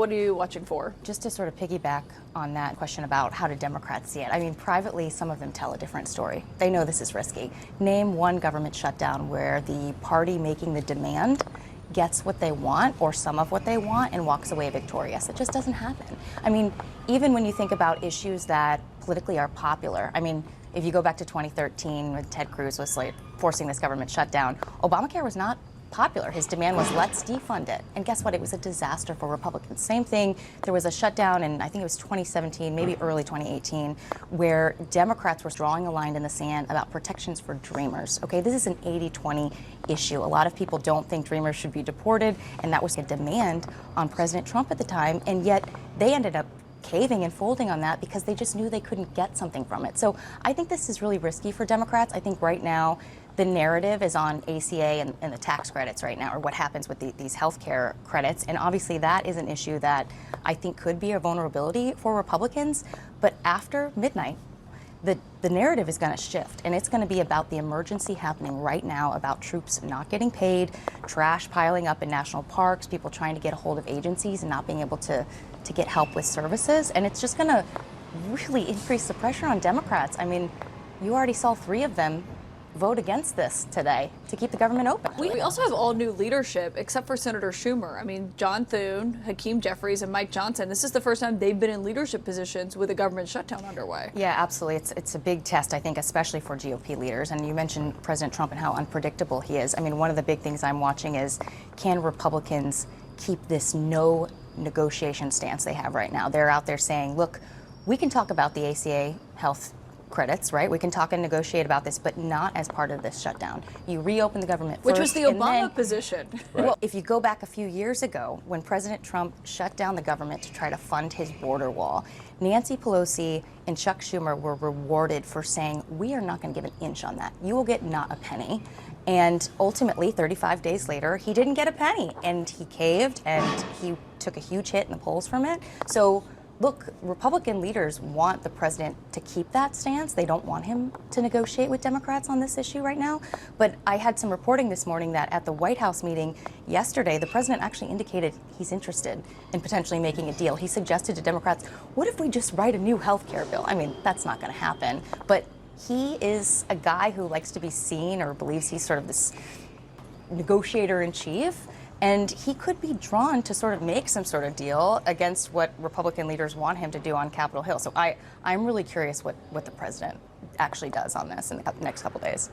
what are you watching for? Just to sort of piggyback on that question about how do Democrats see it, I mean, privately, some of them tell a different story. They know this is risky. Name one government shutdown where the party making the demand gets what they want or some of what they want and walks away victorious. It just doesn't happen. I mean, even when you think about issues that politically are popular, I mean, if you go back to 2013 when Ted Cruz was like forcing this government shutdown, Obamacare was not popular. His demand was let's defund it. And guess what? It was a disaster for Republicans. Same thing. There was a shutdown in, I think it was 2017, maybe early 2018, where Democrats were drawing a line in the sand about protections for Dreamers. Okay, this is an 80-20 issue. A lot of people don't think Dreamers should be deported, and that was a demand on President Trump at the time, and yet they ended up caving and folding on that because they just knew they couldn't get something from it. So I think this is really risky for Democrats. I think right now the narrative is on ACA and the tax credits right now, or what happens with these health care credits. And obviously that is an issue that I think could be a vulnerability for Republicans. But after midnight, the narrative is going to shift, and it's going to be about the emergency happening right now, about troops not getting paid, trash piling up in national parks, people trying to get a hold of agencies and not being able to get help with services. And it's just going to really increase the pressure on Democrats. I mean, you already saw 3 of them vote against this today to keep the government open. We also have all new leadership, except for Senator Schumer. I mean, John Thune, Hakeem Jeffries, and Mike Johnson. This is the first time they've been in leadership positions with a government shutdown underway. Yeah, absolutely. It's a big test, I think, especially for GOP leaders. And you mentioned President Trump and how unpredictable he is. I mean, one of the big things I'm watching is, can Republicans keep this no negotiation stance they have right now? They're out there saying, look, we can talk about the ACA health credits, right? We can talk and negotiate about this, but not as part of this shutdown. You reopen the government first. Which was the Obama position. Right. Well, if you go back a few years ago, when President Trump shut down the government to try to fund his border wall, Nancy Pelosi and Chuck Schumer were rewarded for saying, we are not going to give an inch on that. You will get not a penny. And ultimately, 35 days later, he didn't get a penny, and he caved, and he took a huge hit in the polls from it. So look, Republican leaders want the president to keep that stance. They don't want him to negotiate with Democrats on this issue right now. But I had some reporting this morning that at the White House meeting yesterday, the president actually indicated he's interested in potentially making a deal. He suggested to Democrats, what if we just write a new health care bill? I mean, that's not going to happen. But he is a guy who likes to be seen, or believes he's sort of this negotiator in chief. And he could be drawn to sort of make some sort of deal against what Republican leaders want him to do on Capitol Hill. So I'm really curious what the president actually does on this in the next couple days.